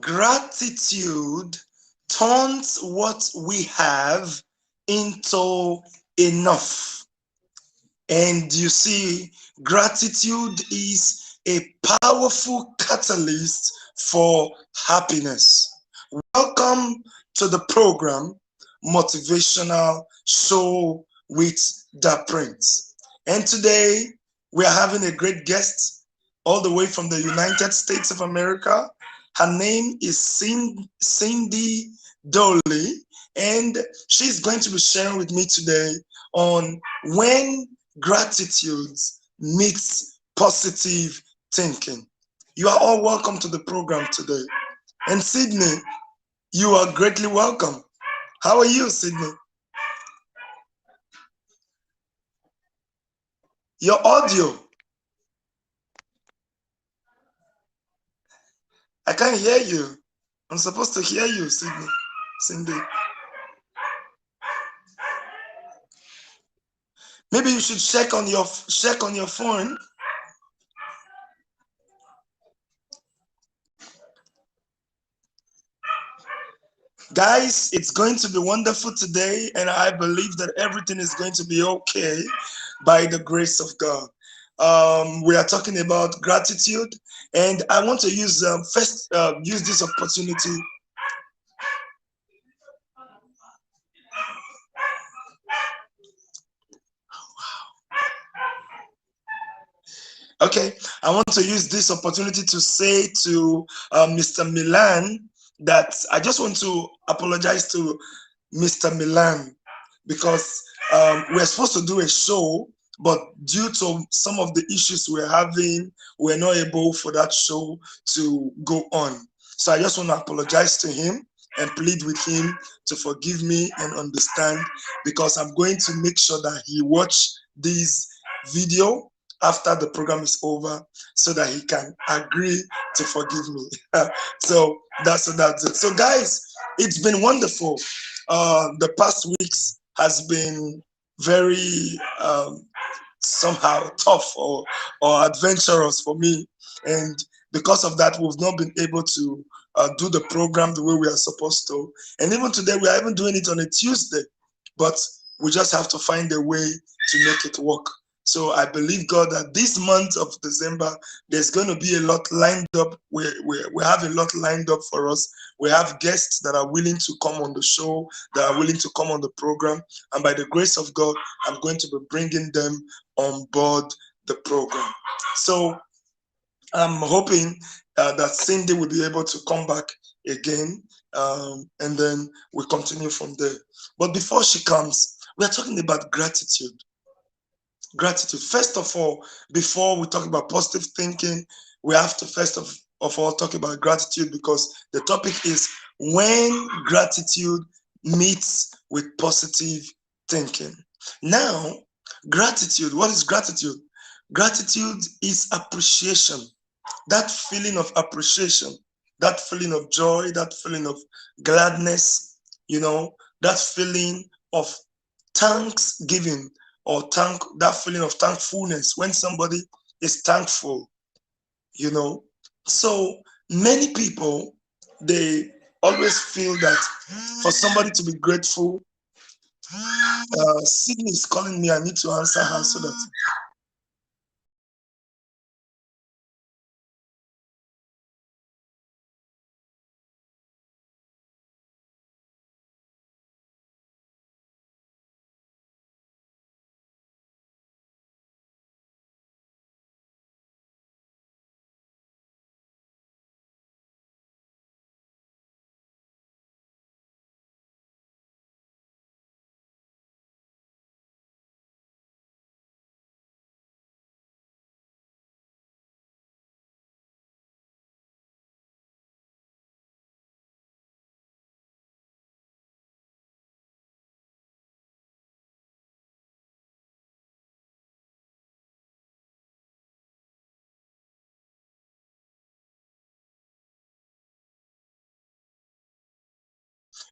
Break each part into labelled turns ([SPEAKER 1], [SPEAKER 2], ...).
[SPEAKER 1] Gratitude turns what we have into enough. And you see, gratitude is a powerful catalyst for happiness. Welcome to the program, Motivational Show with the Prince. And today we are having a great guest all the way from the United States of America. Her name is Cindy Dooley, and she's going to be sharing with me today on when gratitude meets positive thinking. You are all welcome to the program today. And Sydney, you are greatly welcome. How are you, Sydney? Your audio. I can't hear you. I'm supposed to hear you, Sydney. Cindy. Maybe you should check on your phone. Guys, it's going to be wonderful today, and I believe that everything is going to be okay by the grace of God. We are talking about gratitude, and I want to use use this opportunity. Okay, I want to use this opportunity to say to Mr. Milan that I just want to apologize to Mr. Milan because we're supposed to do a show, but due to some of the issues we're having, we're not able for that show to go on. So I just want to apologize to him and plead with him to forgive me and understand, because I'm going to make sure that he watch this video after the program is over so that he can agree to forgive me. So that's it. So guys, it's been wonderful. The past weeks has been very somehow tough or adventurous for me, and because of that we've not been able to do the program the way we are supposed to. And even today we are even doing it on a Tuesday, but we just have to find a way to make it work. So I believe God that this month of December, there's going to be a lot lined up. We have a lot lined up for us. We have guests that are willing to come on the show, that are willing to come on the program. And by the grace of God, I'm going to be bringing them on board the program. So I'm hoping that Cindy will be able to come back again, and then we continue from there. But before she comes, we are talking about gratitude. Gratitude. First of all, before we talk about positive thinking, we have to first of all talk about gratitude, because the topic is when gratitude meets with positive thinking. Now, gratitude, what is gratitude? Gratitude is appreciation. That feeling of appreciation, that feeling of joy, that feeling of gladness, that feeling of thanksgiving, or that feeling of thankfulness when somebody is thankful. So many people, they always feel that for somebody to be grateful. Sydney is calling me. I need to answer her so that.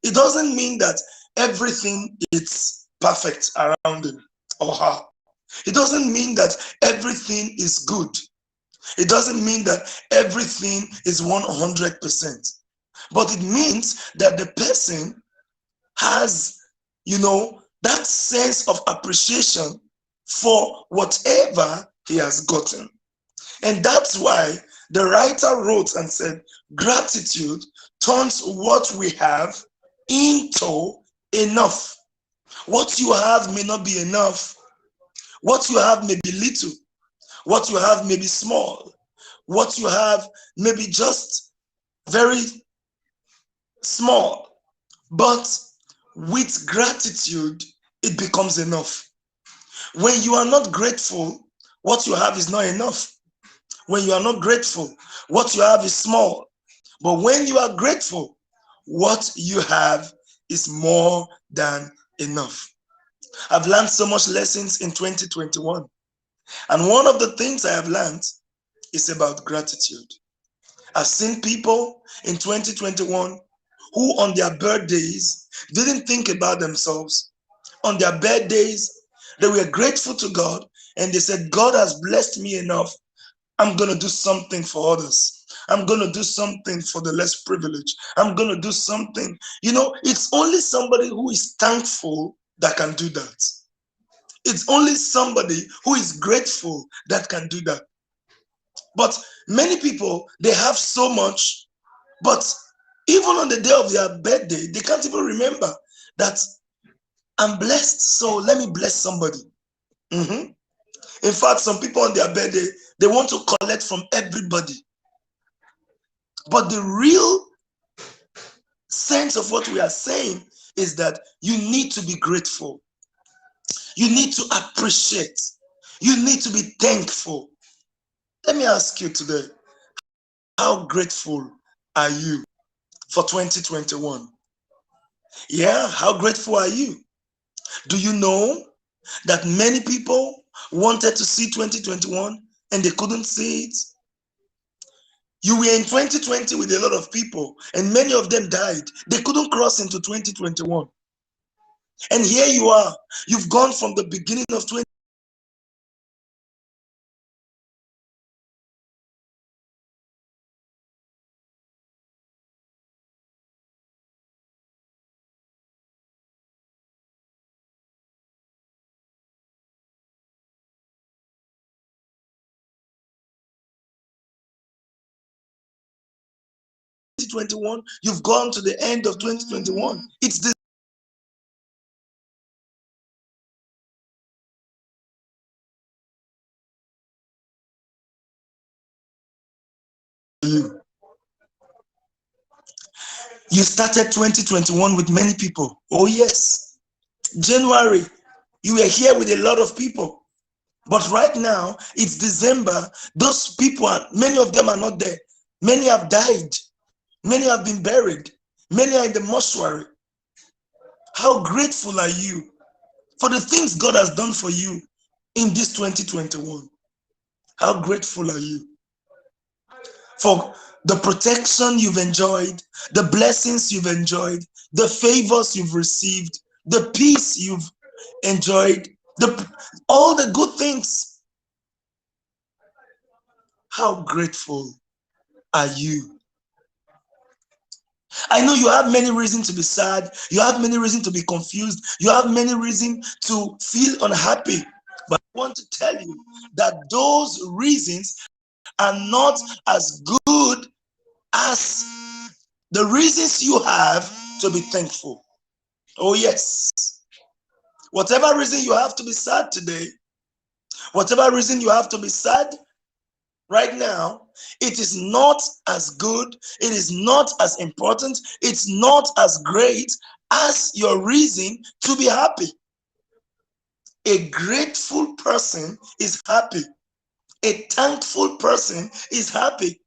[SPEAKER 1] It doesn't mean that everything is perfect around him or her. It doesn't mean that everything is good. It doesn't mean that everything is 100%. but it means that the person has, that sense of appreciation for whatever he has gotten. And that's why the writer wrote and said, gratitude turns what we have into enough. What you have may not be enough. What you have may be little. What you have may be small. What you have may be just very small. But with gratitude, it becomes enough. When you are not grateful, what you have is not enough. When you are not grateful, what you have is small. But when you are grateful, what you have is more than enough. I've learned so much lessons in 2021. And one of the things I have learned is about gratitude. I've seen people in 2021 who on their birthdays didn't think about themselves. On their birthdays, they were grateful to God and they said, God has blessed me enough. I'm going to do something for others. I'm going to do something for the less privileged. I'm going to do something. It's only somebody who is thankful that can do that. It's only somebody who is grateful that can do that. But many people, they have so much, but even on the day of their birthday, they can't even remember that I'm blessed, so let me bless somebody. In fact, some people on their birthday, they want to collect from everybody. But the real sense of what we are saying is that you need to be grateful. You need to appreciate. You need to be thankful. Let me ask you today, how grateful are you for 2021? Yeah, how grateful are you? Do you know that many people wanted to see 2021 and they couldn't see it? You were in 2020 with a lot of people and many of them died. They couldn't cross into 2021. And here you are. You've gone from the beginning of 2020. You've gone to the end of 2021. It's the you. You started 2021 with many people. Oh yes. January, you were here with a lot of people. But right now, it's December. Those people, many of them are not there. Many have died. Many have been buried. Many are in the mortuary. How grateful are you for the things God has done for you in this 2021? How grateful are you for the protection you've enjoyed, the blessings you've enjoyed, the favors you've received, the peace you've enjoyed, all the good things? How grateful are you? I know you have many reasons to be sad. You have many reasons to be confused. You have many reasons to feel unhappy. But I want to tell you that those reasons are not as good as the reasons you have to be thankful. Oh yes. Whatever reason you have to be sad today, whatever reason you have to be sad right now, it is not as good, it is not as important, it's not as great as your reason to be happy. A grateful person is happy. A thankful person is happy.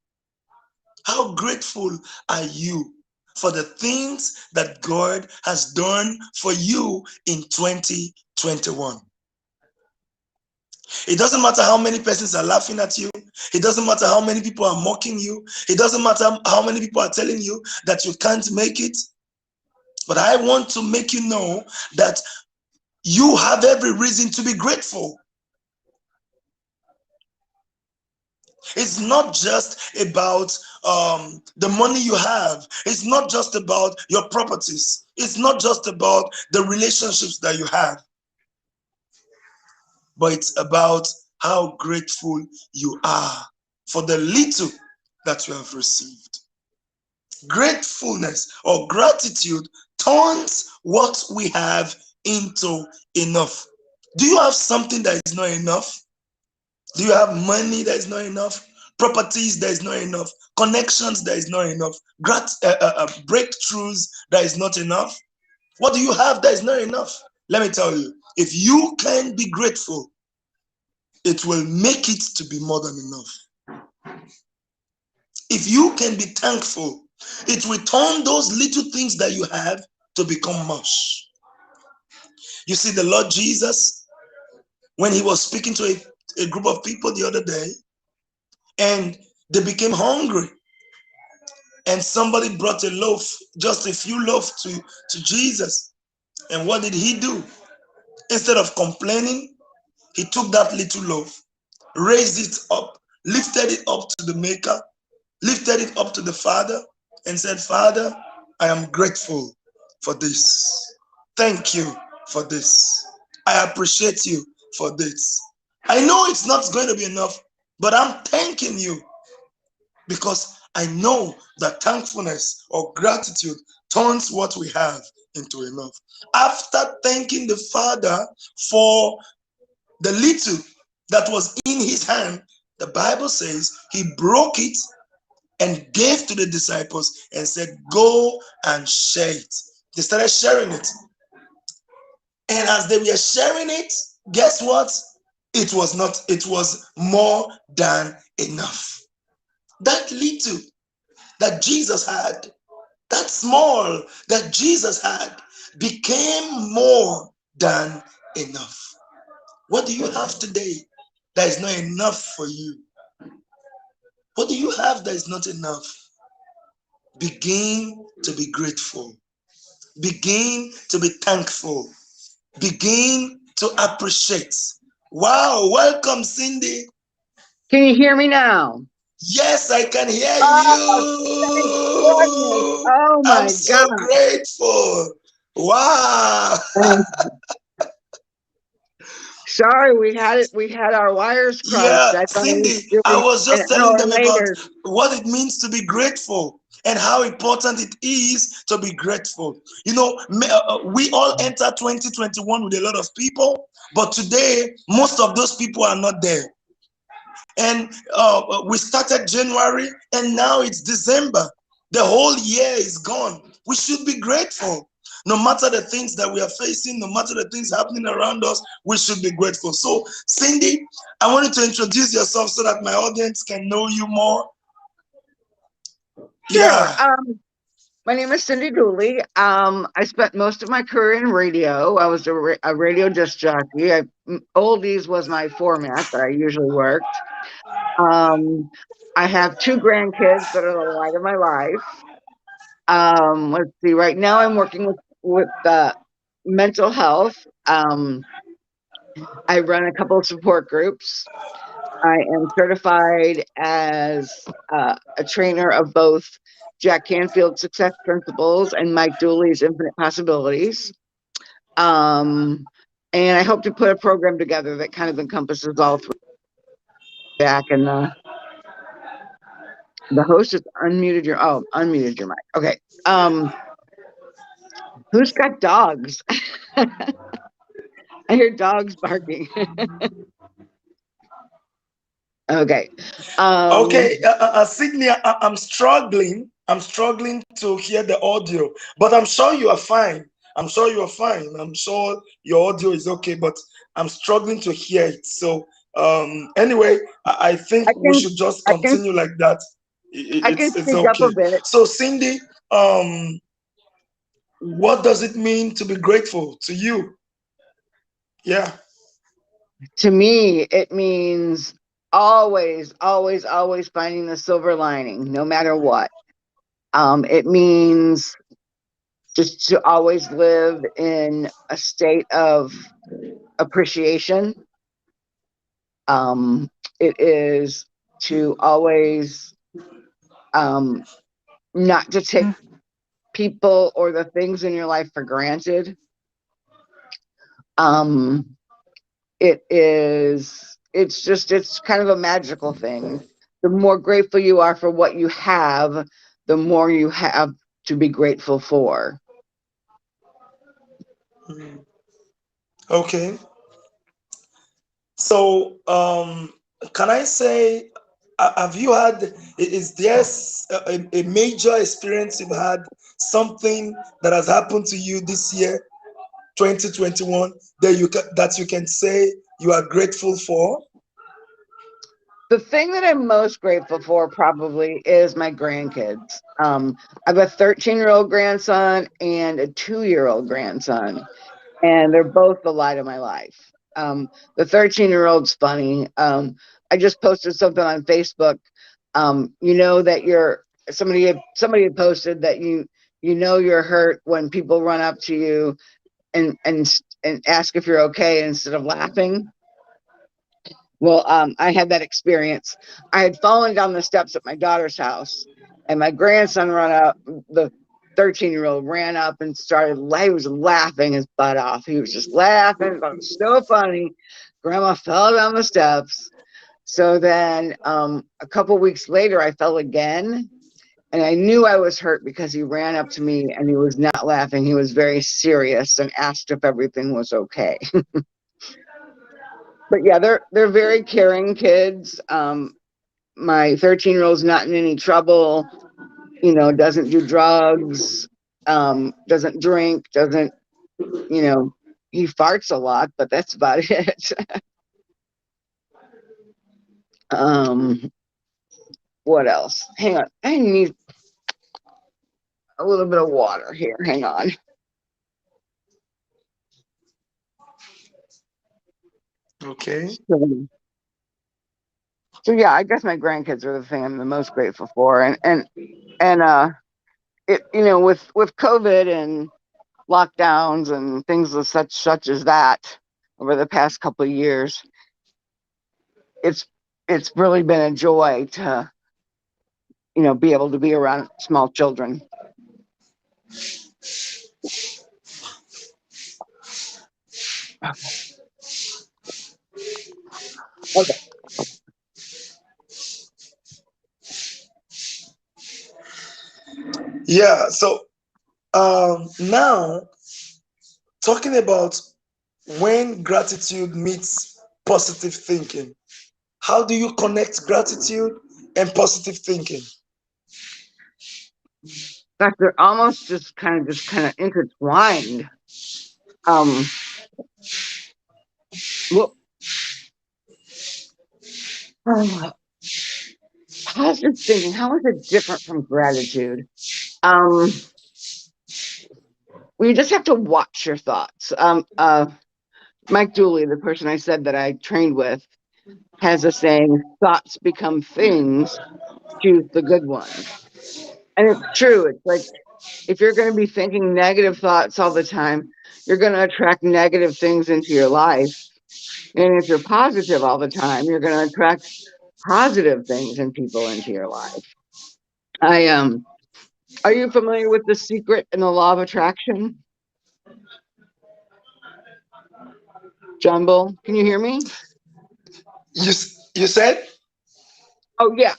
[SPEAKER 1] How grateful are you for the things that God has done for you in 2021? It doesn't matter how many persons are laughing at you. It doesn't matter how many people are mocking you. It doesn't matter how many people are telling you that you can't make it. But I want to make you know that you have every reason to be grateful. It's not just about the money you have. It's not just about your properties. It's not just about the relationships that you have, but it's about how grateful you are for the little that you have received. Gratefulness or gratitude turns what we have into enough. Do you have something that is not enough? Do you have money that is not enough? Properties that is not enough? Connections that is not enough? Breakthroughs that is not enough? What do you have that is not enough? Let me tell you, if you can be grateful, it will make it to be more than enough. If you can be thankful, it will turn those little things that you have to become much. You see, the Lord Jesus, when he was speaking to a group of people the other day, and they became hungry, and somebody brought a loaf, just a few loaves to Jesus. And what did he do? Instead of complaining, he took that little loaf, raised it up, lifted it up to the maker, lifted it up to the Father, and said, Father, I am grateful for this. Thank you for this. I appreciate you for this. I know it's not going to be enough, but I'm thanking you because I know that thankfulness or gratitude turns what we have into enough. After thanking the Father for the little that was in his hand, the Bible says he broke it and gave to the disciples and said, go and share it. They started sharing it. And as they were sharing it, guess what? It was more than enough. That little that Jesus had, that small that Jesus had, became more than enough. What do you have today that is not enough for you? What do you have that is not enough? Begin to be grateful. Begin to be thankful. Begin to appreciate. Wow, welcome, Cindy.
[SPEAKER 2] Can you hear me now?
[SPEAKER 1] Yes, I can hear
[SPEAKER 2] Oh, thank goodness.
[SPEAKER 1] you.
[SPEAKER 2] Oh
[SPEAKER 1] I'm
[SPEAKER 2] my
[SPEAKER 1] so
[SPEAKER 2] God.
[SPEAKER 1] grateful. Wow.
[SPEAKER 2] Sorry, we had our wires crossed.
[SPEAKER 1] Yeah,
[SPEAKER 2] I thought I was
[SPEAKER 1] Cindy, I
[SPEAKER 2] doing
[SPEAKER 1] was
[SPEAKER 2] an
[SPEAKER 1] just telling
[SPEAKER 2] hour
[SPEAKER 1] them about
[SPEAKER 2] later.
[SPEAKER 1] what it means to be grateful and how important it is to be grateful. You know, we all enter 2021 with a lot of people, but today, most of those people are not there. And we started January, and now it's December. The whole year is gone. We should be grateful. No matter the things that we are facing, no matter the things happening around us, we should be grateful. So, Cindy, I wanted to introduce yourself so that my audience can know you more.
[SPEAKER 2] Sure.
[SPEAKER 1] Yeah.
[SPEAKER 2] My name is Cindy Dooley. I spent most of my career in radio. I was a radio disc jockey. Oldies was my format that I usually worked. Um, I have two grandkids that are the light of my life. Let's see. Right now, I'm working with mental health. I run a couple of support groups. I am certified as a trainer of both Jack Canfield's Success Principles and Mike Dooley's Infinite Possibilities. Um, and I hope to put a program together that kind of encompasses all three. Jack and the host has unmuted your mic. Okay. Who's got dogs? I hear dogs barking. Okay.
[SPEAKER 1] Okay,
[SPEAKER 2] Um,
[SPEAKER 1] Sydney, I'm struggling. I'm struggling to hear the audio, but I'm sure you are fine. I'm sure you are fine. I'm sure your audio is okay, but I'm struggling to hear it. So, anyway, I think
[SPEAKER 2] I
[SPEAKER 1] we
[SPEAKER 2] can
[SPEAKER 1] should just
[SPEAKER 2] I can
[SPEAKER 1] continue like that.
[SPEAKER 2] I can
[SPEAKER 1] It's
[SPEAKER 2] speak up a
[SPEAKER 1] okay.
[SPEAKER 2] bit.
[SPEAKER 1] So, Cindy, what does it mean to be grateful to you? Yeah.
[SPEAKER 2] To me, it means always, always, always finding the silver lining, no matter what. It means just to always live in a state of appreciation. Um, it is. to always um, not to take people or the things in your life for granted. Um, it's kind of a magical thing. The more grateful you are for what you have, the more you have to be grateful for.
[SPEAKER 1] Mm. Okay. So, can I say, have you had, is there a major experience you've had, something that has happened to you this year, 2021, that you can say you are grateful for?
[SPEAKER 2] The thing that I'm most grateful for probably is my grandkids. I have a 13-year-old grandson and a 2-year-old grandson, and they're both the light of my life. The 13-year-old's funny. I just posted something on Facebook. You know that you're somebody had posted that you know you're hurt when people run up to you and ask if you're okay instead of laughing. Well, I had that experience. I had fallen down the steps at my daughter's house, and my grandson ran up. The 13-year-old ran up and started. He was laughing his butt off. He was just laughing. It was so funny. Grandma fell down the steps. So then, a couple weeks later, I fell again, and I knew I was hurt because he ran up to me and he was not laughing. He was very serious and asked if everything was okay. But yeah, they're very caring kids. My 13-year-old's not in any trouble, doesn't do drugs, doesn't drink, doesn't, you know, he farts a lot, but that's about it. um, what else? Hang on. I need a little bit of water here. Hang on.
[SPEAKER 1] Okay.
[SPEAKER 2] So yeah, I guess my grandkids are the thing I'm the most grateful for. And it, with COVID and lockdowns and things of such as that over the past couple of years, it's it's really been a joy to be able to be around small children. Okay.
[SPEAKER 1] Yeah. So, now talking about when gratitude meets positive thinking, how do you connect gratitude and positive thinking?
[SPEAKER 2] In fact, they're almost just kind of intertwined. Um, well, positive thinking. How is it different from gratitude? Um, well, you just have to watch your thoughts. Mike Dooley, the person I said that I trained with, has a saying: "Thoughts become things. Choose the good ones." And it's true. It's like if you're going to be thinking negative thoughts all the time, you're going to attract negative things into your life. And if you're positive all the time, you're going to attract positive things and people into your life. I Are you familiar with The Secret and the Law of Attraction? John Bull, can you hear me?
[SPEAKER 1] You said
[SPEAKER 2] Oh yeah.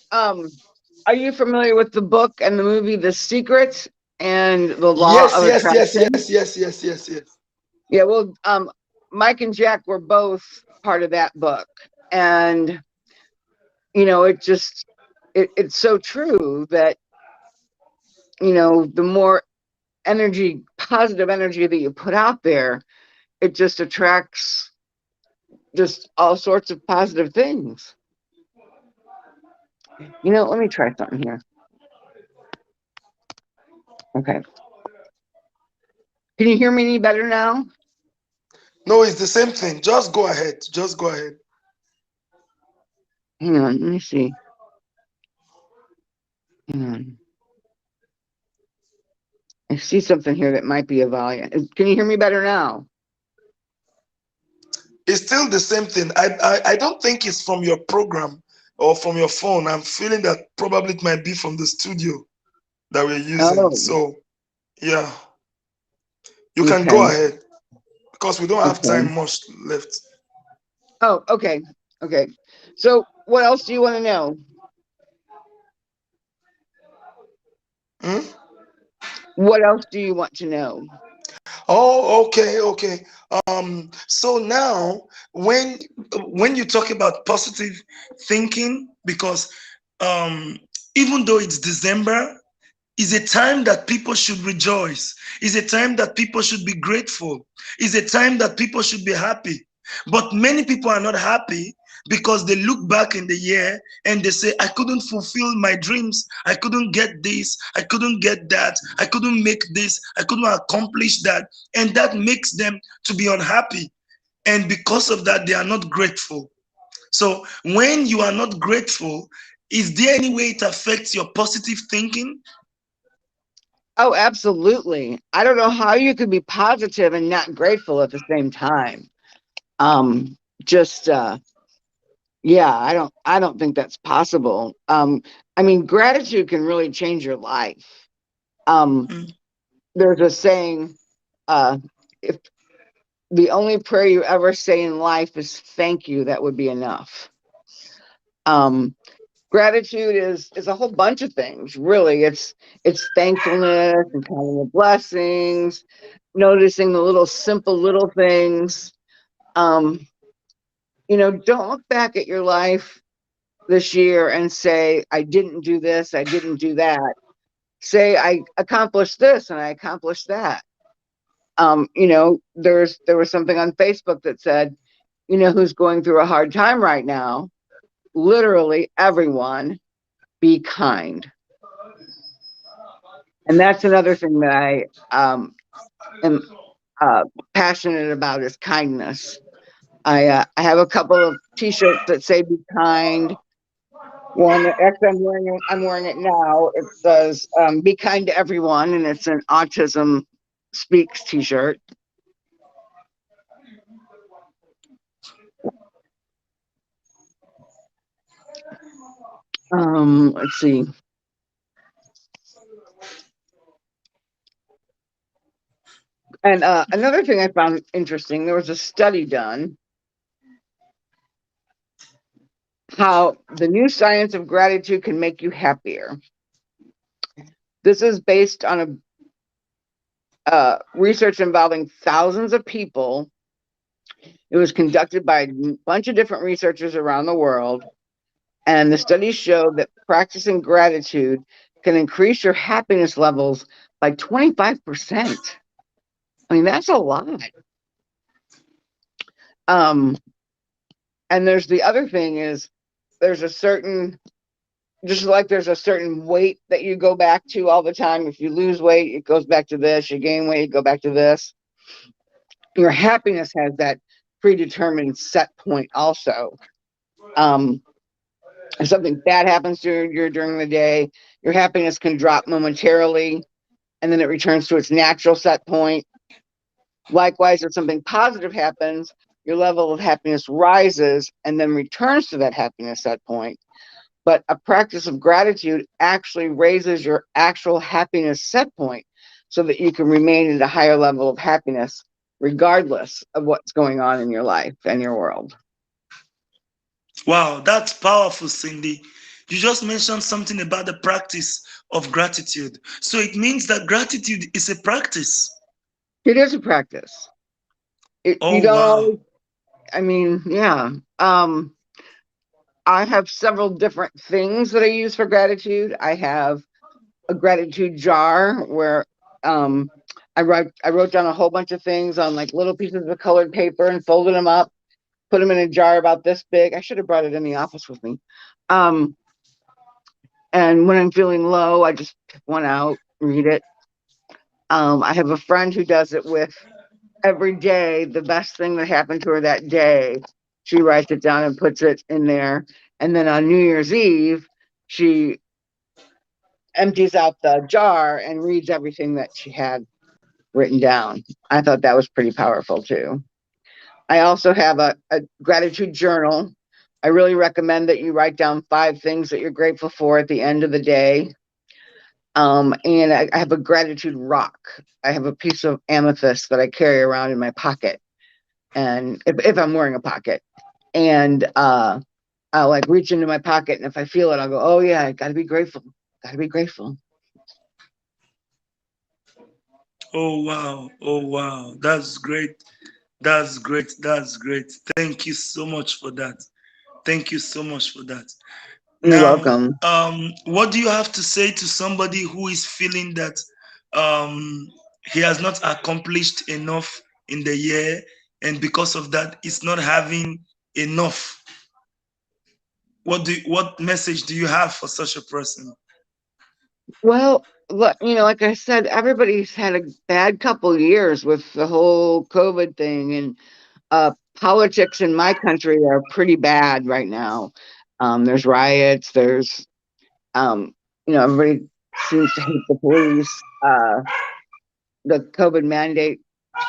[SPEAKER 2] Are you familiar with the book and the movie The Secret and the Law
[SPEAKER 1] yes,
[SPEAKER 2] of
[SPEAKER 1] yes, yes,
[SPEAKER 2] Attraction?
[SPEAKER 1] yes, yes, yes, yes, yes.
[SPEAKER 2] Yeah, well, Mike and Jack were both part of that book. And it just it's so true that the more positive energy that you put out there, it just attracts just all sorts of positive things. Let me try something here. Okay. Can you hear me any better now?
[SPEAKER 1] No, it's the same thing. Just go ahead. Just go ahead.
[SPEAKER 2] Hang on, let me see. Hang on. I see something here that might be a volume. Can you hear me better now?
[SPEAKER 1] It's still the same thing. I don't think it's from your program or from your phone. I'm feeling that probably it might be from the studio that we're using.
[SPEAKER 2] Oh,
[SPEAKER 1] So yeah, you can
[SPEAKER 2] okay.
[SPEAKER 1] go ahead because we don't have
[SPEAKER 2] Okay.
[SPEAKER 1] time much left.
[SPEAKER 2] Oh, okay. Okay. So, what else do you want to know?
[SPEAKER 1] Hmm?
[SPEAKER 2] What else do you want to know?
[SPEAKER 1] Oh, okay, okay. So now when you talk about positive thinking, because um, even though it's December, is a time that people should rejoice. Is a time that people should be grateful. Is a time that people should be happy. But many people are not happy because they look back in the year and they say, I couldn't fulfill my dreams. I couldn't get this. I couldn't get that. I couldn't make this. I couldn't accomplish that. And that makes them to be unhappy. And because of that, they are not grateful. So when you are not grateful, is there any way it affects your positive thinking?
[SPEAKER 2] Oh, absolutely. I don't know how you could be positive and not grateful at the same time. Um, just yeah, I don't think that's possible. I mean, gratitude can really change your life. Um,
[SPEAKER 1] Mm.
[SPEAKER 2] there's a saying, uh, if the only prayer you ever say in life is thank you, that would be enough. Um, gratitude is a whole bunch of things, really. It's thankfulness and counting the blessings, noticing the little simple little things. Um, don't look back at your life this year and say, I didn't do this, I didn't do that. Say, I accomplished this and I accomplished that. There was something on Facebook that said, who's going through a hard time right now? Literally everyone, be kind. And that's another thing that I am uh, passionate about is kindness. I have a couple of T-shirts that say "Be kind." One, actually, I'm wearing it now. It says "Be kind to everyone," and it's an Autism Speaks T-shirt. Let's see. And another thing I found interesting, there was a study done how the new science of gratitude can make you happier. This is based on a research involving thousands of people. It was conducted by a bunch of different researchers around the world, and the studies showed that practicing gratitude can increase your happiness levels by 25%. I mean, that's a lot. Um, and there's the other thing is there's a certain just like there's a certain weight that you go back to all the time. If you lose weight, it goes back to this. You gain weight, go back to this. Your happiness has that predetermined set point also. Um, if something bad happens during the day, your happiness can drop momentarily and then it returns to its natural set point. Likewise, if something positive happens, your level of happiness rises and then returns to that happiness set point. But a practice of gratitude actually raises your actual happiness set point so that you can remain at a higher level of happiness regardless of what's going on in your life and your world.
[SPEAKER 1] Wow, that's powerful, Cindy. You just mentioned something about the practice of gratitude. So it means that gratitude is a practice.
[SPEAKER 2] It is a practice. You
[SPEAKER 1] Oh,
[SPEAKER 2] don't
[SPEAKER 1] wow.
[SPEAKER 2] always, I mean, yeah. I have several different things that I use for gratitude. I have a gratitude jar where um, I wrote down a whole bunch of things on like little pieces of colored paper and folded them up, put them in a jar about this big. I should have brought it in the office with me. Um, and when I'm feeling low, I just pick one out, read it. I have a friend who does it with every day, the best thing that happened to her that day. She writes it down and puts it in there. And then on New Year's Eve, she empties out the jar and reads everything that she had written down. I thought that was pretty powerful too. I also have a gratitude journal I really recommend that you write down 5 things that you're grateful for at the end of the day. And I have a gratitude rock. I have a piece of amethyst that I carry around in my pocket, and if I'm wearing a pocket, and I'll like reach into my pocket, and if I feel it, I'll go, "Oh yeah, I gotta be grateful. Gotta be grateful."
[SPEAKER 1] Oh wow, oh wow, that's great. That's great. That's great. Thank you so much for that. Thank you so much for that.
[SPEAKER 2] You're
[SPEAKER 1] Now,
[SPEAKER 2] welcome.
[SPEAKER 1] what do you have to say to somebody who is feeling that um, he has not accomplished enough in the year, and because of that, is not having enough? What message do you have for such a person?
[SPEAKER 2] Well, look, like I said, everybody's had a bad couple years with the whole COVID thing, and politics in my country are pretty bad right now. There's riots. There's um, everybody seems to hate the police. The COVID mandate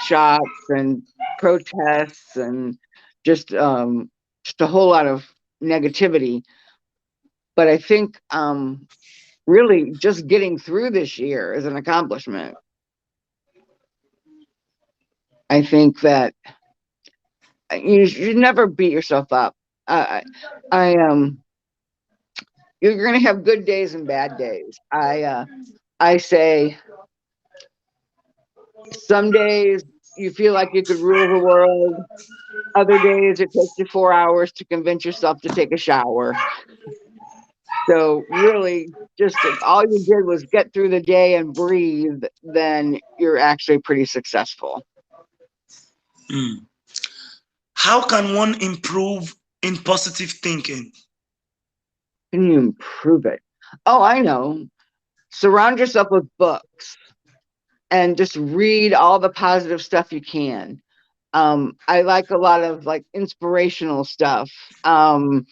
[SPEAKER 2] shots and protests, and just just a whole lot of negativity. But I think really just getting through this year is an accomplishment. I think that you should never beat yourself up. I you're going to have good days and bad days. I say some days you feel like you could rule the world. Other days it takes you 4 hours to convince yourself to take a shower. So really, just if all you did was get through the day and breathe, then you're actually pretty successful.
[SPEAKER 1] Hmm. How can one improve in positive thinking?
[SPEAKER 2] Can you improve it? Oh, I know. Surround yourself with books and just read all the positive stuff you can. I like a lot of like inspirational stuff. Um,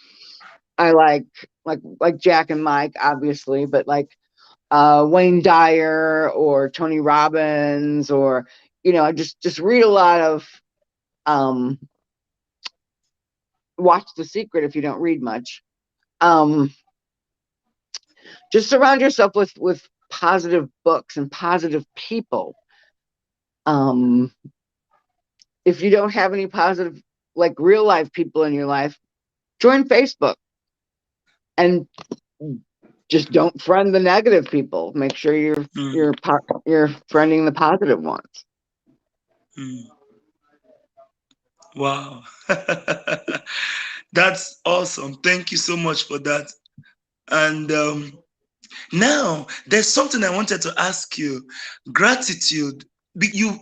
[SPEAKER 2] I like Jack and Mike, obviously, but like Wayne Dyer or Tony Robbins, or I just read a lot of um, Watch The Secret if you don't read much. Um, just surround yourself with positive books and positive people. Um, if you don't have any positive, like real life people in your life, join Facebook and just don't friend the negative people. Make sure
[SPEAKER 1] Hmm.
[SPEAKER 2] you're friending the positive ones.
[SPEAKER 1] Hmm. Wow. That's awesome. Thank you so much for that. And now there's something I wanted to ask you. Gratitude. You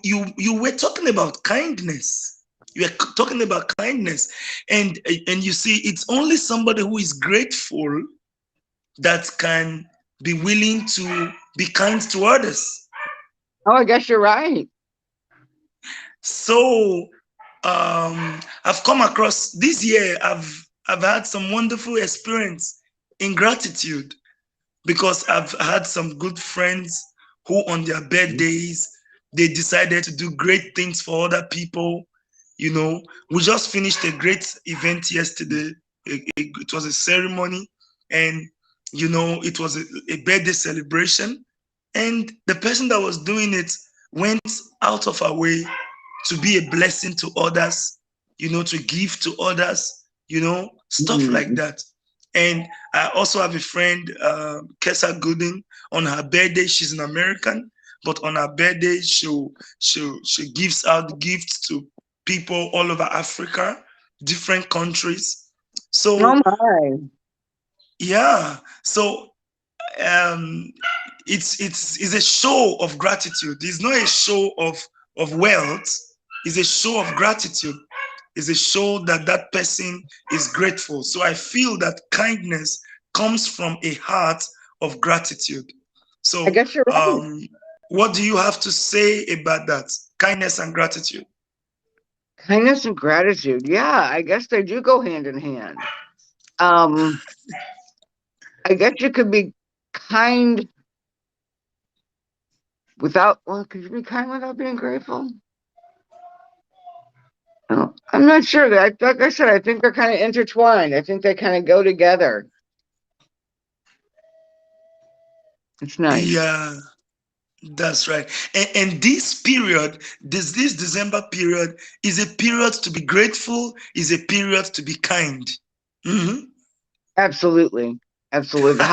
[SPEAKER 1] were talking about kindness. You were talking about kindness, and you see, it's only somebody who is grateful that can be willing to be kind to others.
[SPEAKER 2] Oh, I guess you're right.
[SPEAKER 1] So I've come across this year. I've had some wonderful experience in gratitude because I've had some good friends who, on their birthdays, they decided to do great things for other people. We just finished a great event yesterday. It was a ceremony, and it was a birthday celebration. And the person that was doing it went out of her way to be a blessing to others, to give to others, stuff like
[SPEAKER 2] Mhm.
[SPEAKER 1] that. And I also have a friend, Kessa Gooden. On her birthday, she's an American, but on her birthday, she gives out gifts to people all over Africa, different countries.
[SPEAKER 2] Oh
[SPEAKER 1] So
[SPEAKER 2] my.
[SPEAKER 1] yeah, so um, it's a show of gratitude. It's not a show of wealth. It's a show of gratitude. It's a show that that person is grateful. So I feel that kindness comes from a heart of gratitude.
[SPEAKER 2] I
[SPEAKER 1] So
[SPEAKER 2] guess you're right.
[SPEAKER 1] what do you have to say about that? Kindness and gratitude.
[SPEAKER 2] Kindness and gratitude. Yeah, I guess they do go hand in hand. Um, I guess you could be kind without, well, could you be kind without being grateful? I'm not sure. Like I said, I think they're kind of intertwined. I think they kind of go together. It's nice.
[SPEAKER 1] Yeah, that's right. And this period, this December period, is a period to be grateful, is a period to be kind. Mhm.
[SPEAKER 2] Absolutely. Absolutely. The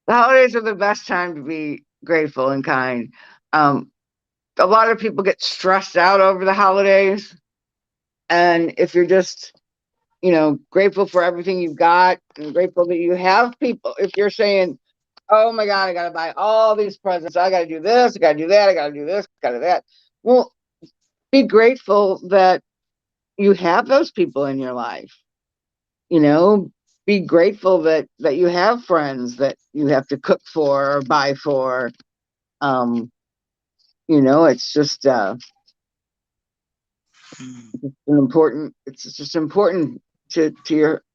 [SPEAKER 2] holidays are the best time to be grateful and kind. Um, a lot of people get stressed out over the holidays. And if you're just, grateful for everything you've got and grateful that you have people, if you're saying, oh my God, I got to buy all these presents, I got to do this, I got to do that, I got to do this, I got to do that. Well, be grateful that you have those people in your life. You know, be grateful that you have friends that you have to cook for or buy for. Um, it's just
[SPEAKER 1] Mm,
[SPEAKER 2] it's just important to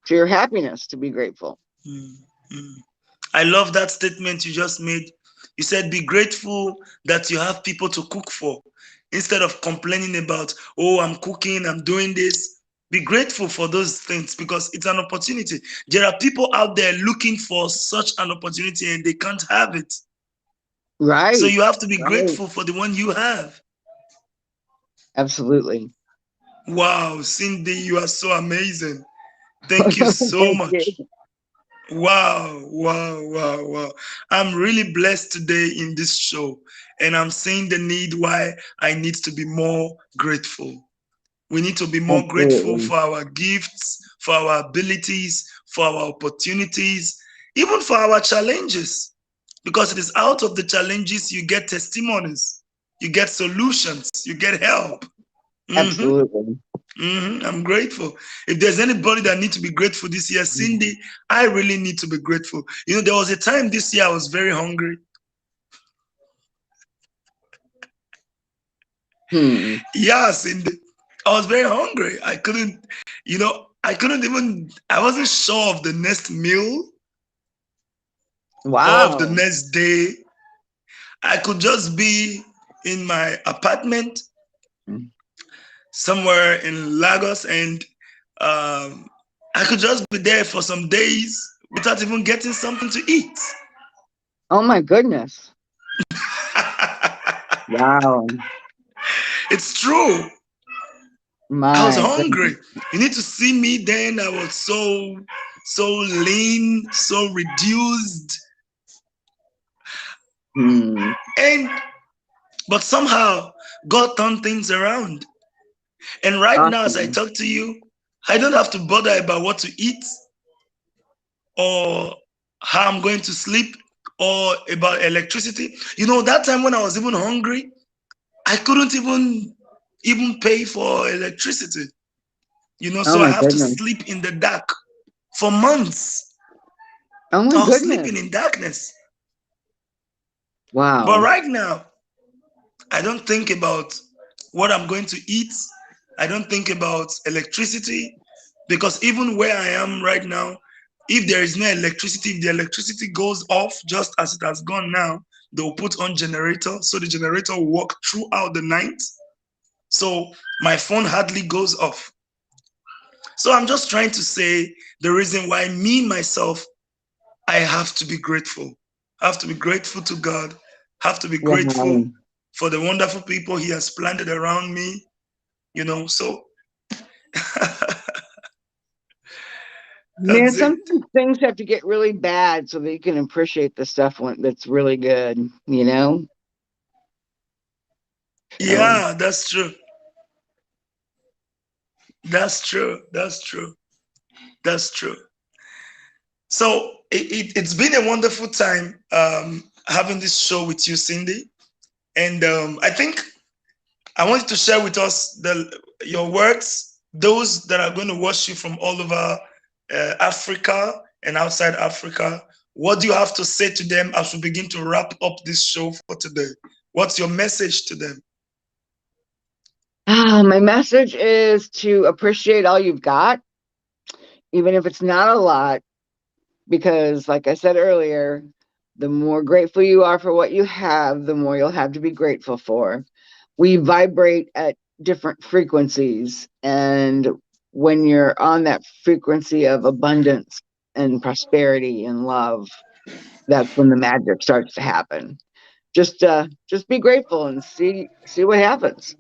[SPEAKER 2] your happiness to be grateful.
[SPEAKER 1] mm, mm. I love that statement you just made. You said, be grateful that you have people to cook for. Instead of complaining about, oh, I'm cooking, I'm doing this. Be grateful for those things because it's an opportunity. There are people out there looking for such an opportunity and they can't have it. So
[SPEAKER 2] Right.
[SPEAKER 1] you have to be
[SPEAKER 2] Right.
[SPEAKER 1] grateful for the one you have.
[SPEAKER 2] Absolutely.
[SPEAKER 1] Wow, Cindy, you are so amazing. Thank you so
[SPEAKER 2] Thank you.
[SPEAKER 1] much. Wow, wow, wow, wow. I'm really blessed today in this show, and I'm seeing the need why I need to be more grateful. We need to be more grateful
[SPEAKER 2] Absolutely.
[SPEAKER 1] for our gifts, for our abilities, for our opportunities, even for our challenges, because it is out of the challenges you get testimonies, you get solutions, you get help. Mhm.
[SPEAKER 2] Absolutely.
[SPEAKER 1] I'm grateful. If there's anybody that need to be grateful this year, Cindy, I really need to be grateful. There was a time this year I was very hungry.
[SPEAKER 2] Hmm.
[SPEAKER 1] Yeah, Cindy, I was very hungry. I couldn't even, I wasn't sure of the next meal or of the
[SPEAKER 2] Wow.
[SPEAKER 1] next day. I could just be in my apartment somewhere in Lagos and um, I could just be there for some days without even getting something to eat.
[SPEAKER 2] Oh my goodness. Wow.
[SPEAKER 1] It's true. I was
[SPEAKER 2] My
[SPEAKER 1] hungry.
[SPEAKER 2] goodness.
[SPEAKER 1] You need to see me then. I was so lean, so reduced.
[SPEAKER 2] Hmm.
[SPEAKER 1] And but somehow God turned things around. And right now, as I
[SPEAKER 2] Awesome.
[SPEAKER 1] talk to you, I don't have to bother about what to eat or how I'm going to sleep or about electricity. That time when I was even hungry, I couldn't even pay for electricity.
[SPEAKER 2] Oh
[SPEAKER 1] So I
[SPEAKER 2] my
[SPEAKER 1] have to
[SPEAKER 2] goodness.
[SPEAKER 1] sleep in the dark for months.
[SPEAKER 2] Oh my
[SPEAKER 1] I was
[SPEAKER 2] goodness.
[SPEAKER 1] sleeping in darkness. But
[SPEAKER 2] Wow.
[SPEAKER 1] right now, I don't think about what I'm going to eat. I don't think about electricity because even where I am right now, if there is no electricity, if the electricity goes off just as it has gone now, they'll put on generator so the generator will work throughout the night. So my phone hardly goes off. So I'm just trying to say the reason why me myself I have to be grateful. I have to be grateful to God. I have to be
[SPEAKER 2] Wow.
[SPEAKER 1] grateful for the wonderful people He has planted around me. So
[SPEAKER 2] Man,
[SPEAKER 1] that's it.
[SPEAKER 2] sometimes things have to get really bad so that you can appreciate the stuff that's really good. So,
[SPEAKER 1] Yeah, that's true. That's true. That's true. That's true. So it's been a wonderful time having this show with you, Cindy. And I think I want you to share with us your words, those that are going to watch you from all over Africa and outside Africa. What do you have to say to them as we begin to wrap up this show for today? What's your message to them?
[SPEAKER 2] my message is to appreciate all you've got, even if it's not a lot, because, like I said earlier, the more grateful you are for what you have, the more you'll have to be grateful for. We vibrate at different frequencies. And when you're on that frequency of abundance and prosperity and love, that's when the magic starts to happen. Just be grateful and see what happens.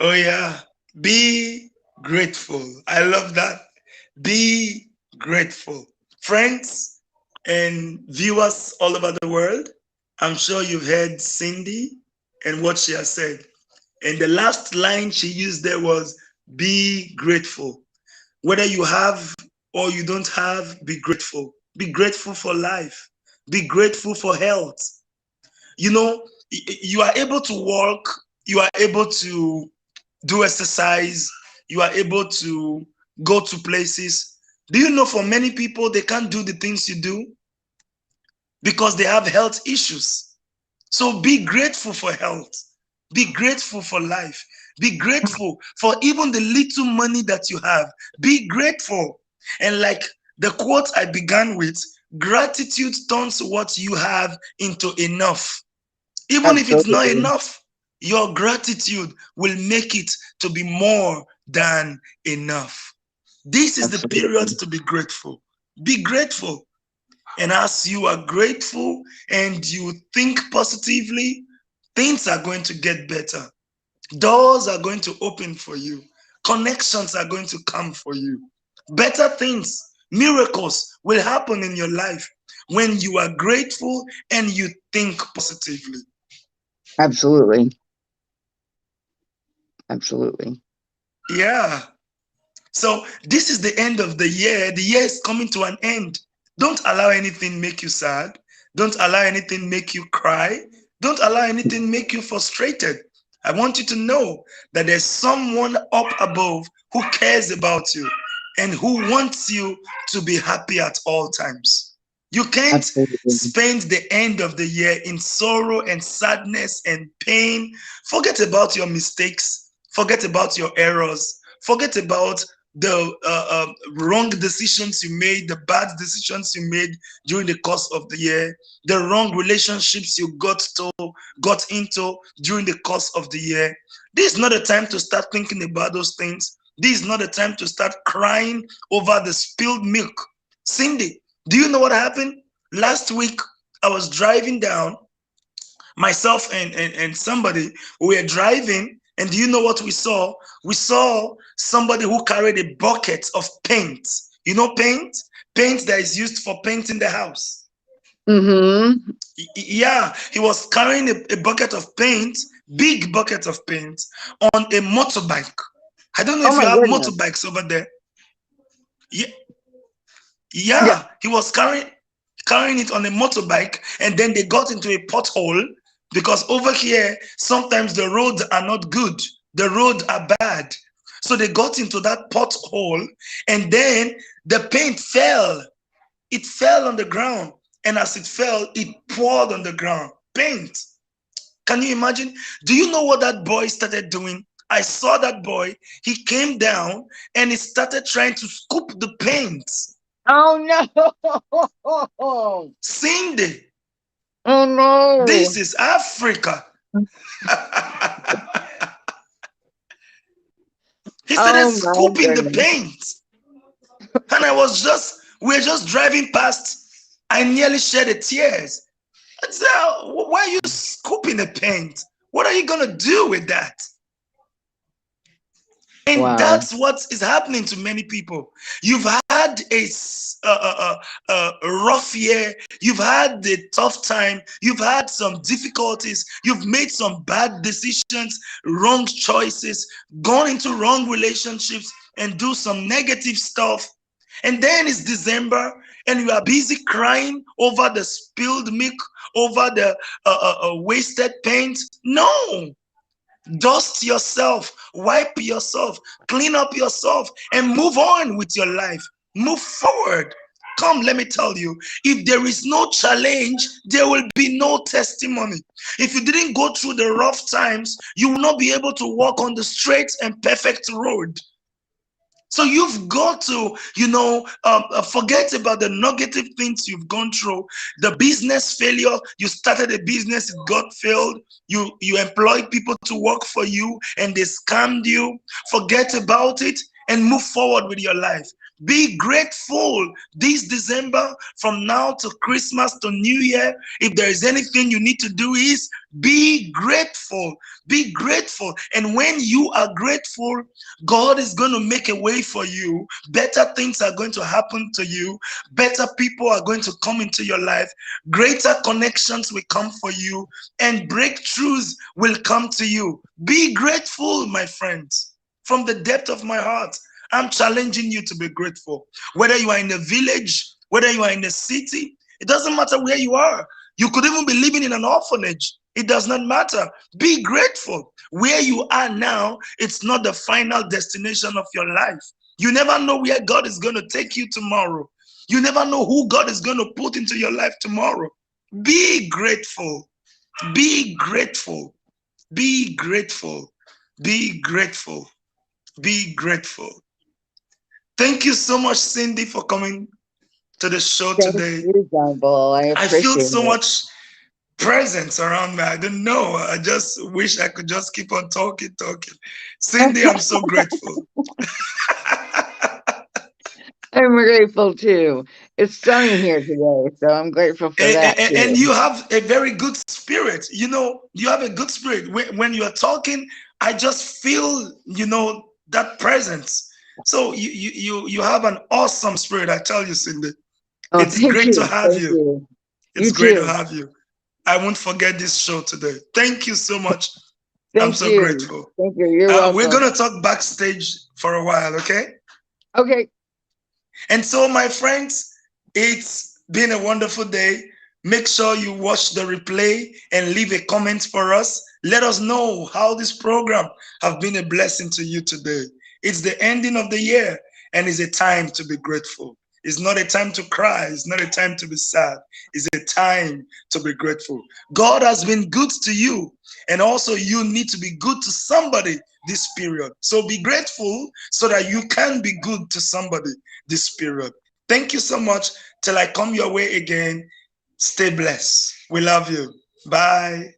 [SPEAKER 1] Oh yeah, be grateful. I love that. Be grateful. Friends and viewers all over the world, I'm sure you've heard Cindy and what she has said. And the last line she used there was be grateful. Whether you have or you don't have, be grateful. Be grateful for life. Be grateful for health. You know, you are able to walk, you are able to do exercise, you are able to go to places. Do you know for many people, they can't do the things you do because they have health issues? So be grateful for health. Be grateful for life. Be grateful for even the little money that you have. Be grateful. And like the quote I began with, gratitude turns what you have into enough. Even if it's not
[SPEAKER 2] Absolutely.
[SPEAKER 1] enough, your gratitude will make it to be more than enough. This is the period
[SPEAKER 2] Absolutely.
[SPEAKER 1] to be grateful. Be grateful. And as you are grateful and you think positively, things are going to get better. Doors are going to open for you. Connections are going to come for you. Better things, miracles will happen in your life when you are grateful and you think positively.
[SPEAKER 2] Absolutely. Absolutely.
[SPEAKER 1] Yeah. So this is the end of the year. The year is coming to an end. Don't allow anything make you sad. Don't allow anything make you cry. Don't allow anything make you frustrated. I want you to know that there's someone up above who cares about you and who wants you to be happy at all times. You can't
[SPEAKER 2] Absolutely.
[SPEAKER 1] spend the end of the year in sorrow and sadness and pain. Forget about your mistakes. Forget about your errors. Forget about the wrong decisions you made, the bad decisions you made during the course of the year, the wrong relationships you got into during the course of the year. This is not a time to start thinking about those things. This is not a time to start crying over the spilled milk. Cindy, do you know what happened? Last week, I was driving down, myself and somebody, we were driving, and do you know what we saw? We saw somebody who carried a bucket of paint. You know paint? Paint that is used for painting the house.
[SPEAKER 2] Mm-hmm.
[SPEAKER 1] Yeah, he was carrying a bucket of paint, big bucket of paint, on a motorbike. I don't know
[SPEAKER 2] Oh
[SPEAKER 1] if you
[SPEAKER 2] my
[SPEAKER 1] have
[SPEAKER 2] goodness.
[SPEAKER 1] motorbikes over there. Yeah,
[SPEAKER 2] Yeah.
[SPEAKER 1] yeah, he was carrying it on a motorbike, and then they got into a pothole because over here sometimes the roads are not good, the roads are bad. So they got into that pothole, and then the paint fell. It fell on the ground, and as it fell, it poured on the ground. Paint. Can you imagine? Do you know what that boy started doing? I saw that boy. He came down and he started trying to scoop the paint.
[SPEAKER 2] Oh no.
[SPEAKER 1] Cindy,
[SPEAKER 2] Oh
[SPEAKER 1] this
[SPEAKER 2] no.
[SPEAKER 1] is Africa. He started
[SPEAKER 2] Oh my
[SPEAKER 1] scooping the
[SPEAKER 2] goodness.
[SPEAKER 1] paint. And we were just driving past. I nearly shed the tears. I said, why are you scooping the paint? What are you going to do with that? And
[SPEAKER 2] Wow.
[SPEAKER 1] that's what is happening to many people. You've had a rough year. You've had a tough time. You've had some difficulties. You've made some bad decisions, wrong choices, gone into wrong relationships, and do some negative stuff. And then it's December, and you are busy crying over the spilled milk, over the wasted paint. No, dust yourself, wipe yourself, clean up yourself, and move on with your life. Move forward. Come, let me tell you, if there is no challenge, there will be no testimony. If you didn't go through the rough times, you will not be able to walk on the straight and perfect road. So you've got to, forget about the negative things you've gone through, the business failure. You started a business, it got failed. You employed people to work for you, and they scammed you. Forget about it and move forward with your life. Be grateful this December, from now to Christmas to New Year. If there is anything you need to do, is be grateful. Be grateful. And when you are grateful, God is going to make a way for you. Better things are going to happen to you. Better people are going to come into your life. Greater connections will come for you, and breakthroughs will come to you. Be grateful, my friends. From the depth of my heart, I'm challenging you to be grateful. Whether you are in a village, whether you are in a city, it doesn't matter where you are. You could even be living in an orphanage. It does not matter. Be grateful. Where you are now, it's not the final destination of your life. You never know where God is going to take you tomorrow. You never know who God is going to put into your life tomorrow. Be grateful. Be grateful. Be grateful. Be grateful. Be grateful. Thank you so much, Cindy, for coming to the show
[SPEAKER 2] Thank
[SPEAKER 1] today.
[SPEAKER 2] you, Jungle. I
[SPEAKER 1] I feel
[SPEAKER 2] appreciate
[SPEAKER 1] so
[SPEAKER 2] it.
[SPEAKER 1] much presence around me. I don't know. I just wish I could just keep on talking, talking. Cindy, I'm so grateful.
[SPEAKER 2] I'm grateful too. It's sunny here today, so I'm grateful for that
[SPEAKER 1] And
[SPEAKER 2] too.
[SPEAKER 1] you have a very good spirit. You have a good spirit. When you are talking, I just feel, that presence. So you have an awesome spirit. I tell you, Cindy.
[SPEAKER 2] Oh,
[SPEAKER 1] It's
[SPEAKER 2] thank
[SPEAKER 1] great to
[SPEAKER 2] you.
[SPEAKER 1] have
[SPEAKER 2] Thank
[SPEAKER 1] you.
[SPEAKER 2] you.
[SPEAKER 1] It's
[SPEAKER 2] You
[SPEAKER 1] great to
[SPEAKER 2] too.
[SPEAKER 1] have you. I won't forget this show today. Thank you so much. I'm
[SPEAKER 2] Thank
[SPEAKER 1] so
[SPEAKER 2] you.
[SPEAKER 1] grateful.
[SPEAKER 2] Thank you. You're
[SPEAKER 1] We're
[SPEAKER 2] welcome.
[SPEAKER 1] going to talk backstage for a while, okay?
[SPEAKER 2] Okay.
[SPEAKER 1] And so, my friends, it's been a wonderful day. Make sure you watch the replay and leave a comment for us. Let us know how this program have been a blessing to you today. It's the ending of the year, and it's a time to be grateful. It's not a time to cry. It's not a time to be sad. It's a time to be grateful. God has been good to you, and also you need to be good to somebody this period. So be grateful so that you can be good to somebody this period. Thank you so much. Till I come your way again, stay blessed. We love you. Bye.